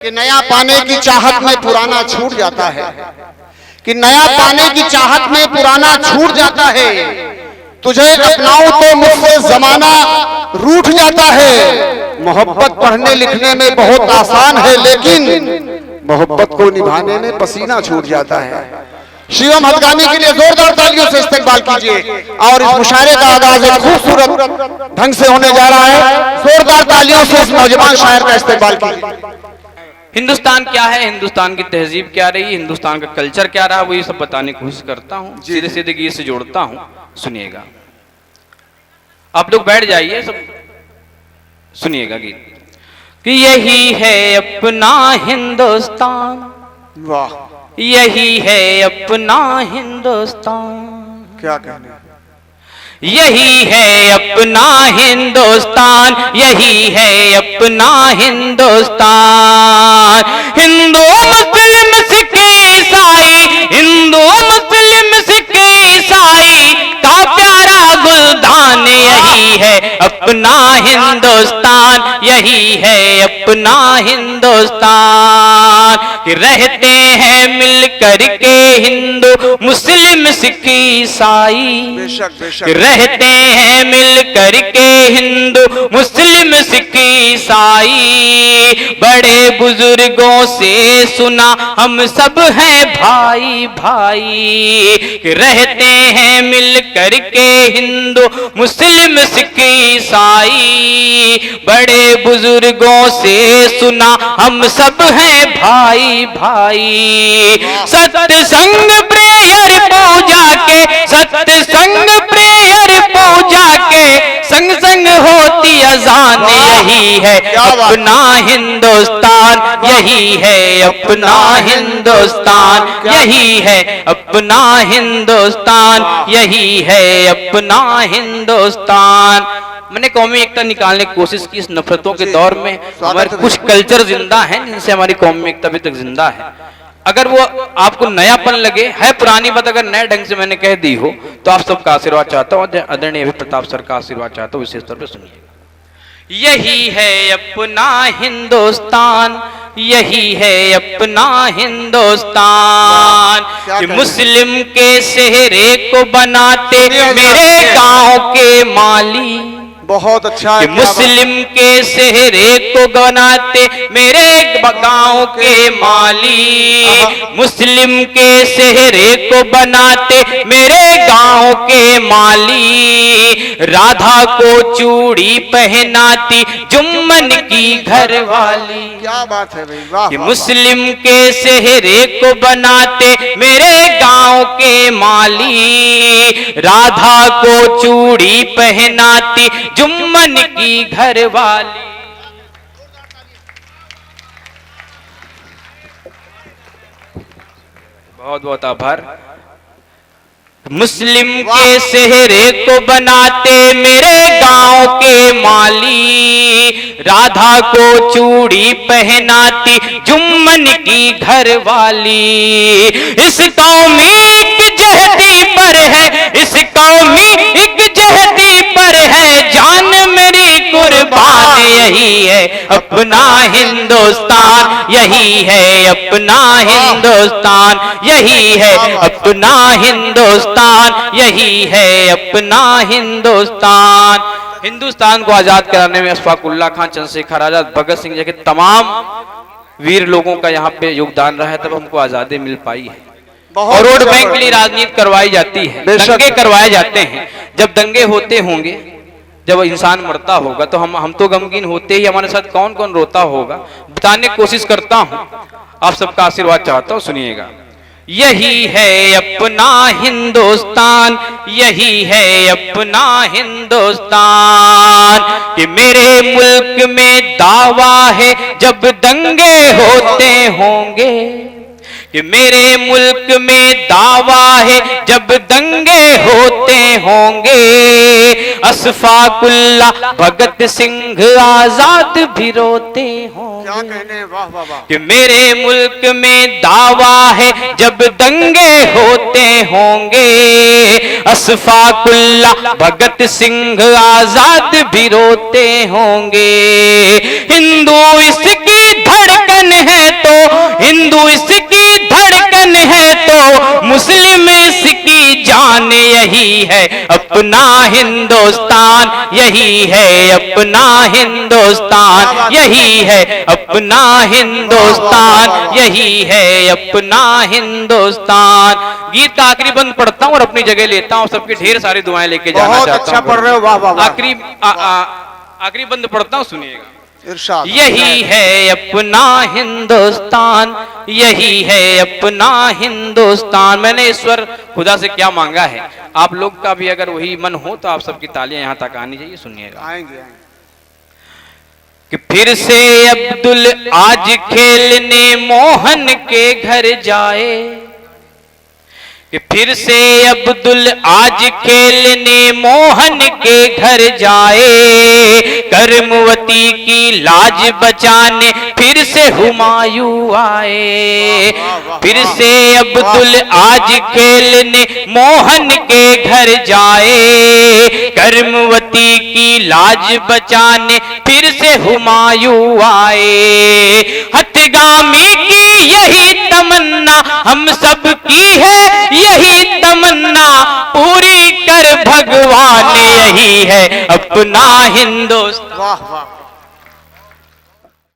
कि नया पाने की चाहत में पुराना छूट जाता है, कि नया पाने की चाहत में पुराना छूट जाता है। तुझे अपनाऊं तो मुझसे जमाना रूठ जाता है। मोहब्बत पढ़ने लिखने में बहुत आसान है, लेकिन मोहब्बत को निभाने में पसीना छूट जाता है। शिवम हदगामी के लिए जोरदार तालियों से इस्तकबाल कीजिए। और इस मुशायरे का आगाज एक खूबसूरत ढंग से होने जा रहा है। जोरदार तालियों से इस नौजवान शायर का इस्तकबाल कीजिए। हिंदुस्तान क्या है, हिंदुस्तान की तहजीब क्या रही, हिंदुस्तान का कल्चर क्या रहा, वो ये सब बताने की कोशिश करता हूँ। सीधे सीधे गीत से जोड़ता हूँ, सुनिएगा। आप लोग बैठ जाइए, सब सुनिएगा गीत। कि यही है अपना हिंदुस्तान, वाह, यही है अपना हिंदुस्तान, क्या कहने। यही है अपना हिंदुस्तान, यही है अपना हिंदुस्तान। हिंदू मुस्लिम सिख ईसाई, हिंदू मुस्लिम सिख ईसाई का प्यारा गुलदान, यही है अपना हिंदुस्तान, यही है अपना हिंदुस्तान। कि रहते हैं मिल करके हिंदू मुस्लिम सिख ईसाई, बेशक बेशक, रहते हैं मिल करके हिंदू मुस्लिम सिख ईसाई। बड़े बुजुर्गों से सुना हम सब हैं भाई भाई। रहते हैं मिल करके हिंदू मुस्लिम सिख ईसाई। बड़े बुजुर्गों से सुना हम सब हैं भाई भाई। सत्संग प्रेयर पूजा के, सत्संग प्रेयर पूजा के संग संग होती अजान, यही है अपना हिंदुस्तान, यही है अपना हिंदुस्तान, यही है अपना हिंदुस्तान, यही है अपना हिंदुस्तान। मैंने कौमी एकता निकालने की कोशिश की इस नफरतों के दौर में। हमारे कुछ कल्चर जिंदा हैं जिनसे हमारी कौमी एकता अभी तक जिंदा है। अगर वो आपको नयापन लगे, है पुरानी बात, अगर नए ढंग से मैंने कह दी हो तो आप सबका आशीर्वाद चाहता हूँ। आदरणीय अभी प्रताप सर का आशीर्वाद चाहता हूँ, विशेष तौर पर सुनिए। यही है अपना हिंदुस्तान, यही है अपना हिंदुस्तान। कि मुस्लिम के सेहरे को बनाते मेरे गांव के माली, बहुत अच्छा है। मुस्लिम के सेहरे को बनाते मेरे गांव के माली। मुस्लिम के सेहरे को बनाते मेरे गांव के माली। राधा को चूड़ी पहनाती जुम्मन की घरवाली। क्या बात है भाई, वाह। मुस्लिम के सेहरे को बनाते मेरे गांव के माली। राधा को चूड़ी पहनाती जुम्मन की घरवाली। बहुत बहुत आभार। मुस्लिम के सेहरे को बनाते मेरे गांव के माली। राधा को चूड़ी पहनाती जुम्मन की घरवाली। इस कौमी एक जहती पर है, इस कौमी एक जहती पर है जान मेरी कुर्बान। यही है अपना हिंदुस्तान, यही है अपना हिंदुस्तान, यही है अपना हिंदुस्तान, यही है अपना हिंदुस्तान। हिंदुस्तान को आजाद कराने में अशफाकुल्लाह खान, चंद्रशेखर आजाद, भगत सिंह जैसे तमाम वीर लोगों का यहाँ पे योगदान रहा है, तब हमको आजादी मिल पाई है। और वोट बैंक के लिए राजनीति करवाई जाती है, दंगे करवाए जाते हैं। जब दंगे होते होंगे, जब इंसान मरता होगा तो हम तो गमगीन होते ही, हमारे साथ कौन कौन रोता होगा बताने की कोशिश करता हूं। आप सबका आशीर्वाद चाहता हूं, सुनिएगा। यही है अपना हिंदुस्तान, यही है अपना हिंदुस्तान। कि मेरे मुल्क में दावा है जब दंगे होते होंगे, कि मेरे मुल्क में दावा है जब दंगे होते होंगे। अशफाकुल्लाह भगत सिंह आजाद भी रोते होंगे। क्या कहने, वाह वाह वाह। कि मेरे मुल्क में दावा है जब दंगे होते होंगे। अशफाकुल्लाह भगत सिंह आजाद भी रोते होंगे। हिंदू इसकी धड़कन है, हिंदू इसकी धड़कन है तो मुस्लिम इसकी जान। यही है अपना हिंदुस्तान, यही है अपना हिंदुस्तान, यही है अपना हिंदुस्तान, यही है अपना हिंदुस्तान। गीत का आखिरी बंद पढ़ता हूँ और अपनी जगह लेता हूँ, सबकी ढेर सारी दुआएं लेके जाना बहुत चाहता हूं। अच्छा पढ़ रहे हो, वाह वाह वाह। आखिरी बंद पढ़ता हूँ, सुनिएगा। इरशाद। यही है अपना हिंदुस्तान, यही है अपना हिंदुस्तान। मैंने ईश्वर खुदा से क्या मांगा है, आप लोग का भी अगर वही मन हो तो आप सबकी तालियां यहां तक आनी चाहिए। सुनिएगा आएंगे कि फिर से अब्दुल आज खेलने मोहन के घर जाए, कि फिर से अब्दुल आज खेलने मोहन के घर जाए। करमवती की लाज बचाने फिर से हुमायूं आए। फिर से अब्दुल आज खेलने मोहन के घर जाए। करमवती की लाज बचाने फिर से हुमायूं आए। हथगामी की यही तमन्ना हम सब की है, यही तमन्ना पूरी कर भगवान। यही है अपना हिंदुस्तान। वाह वाह।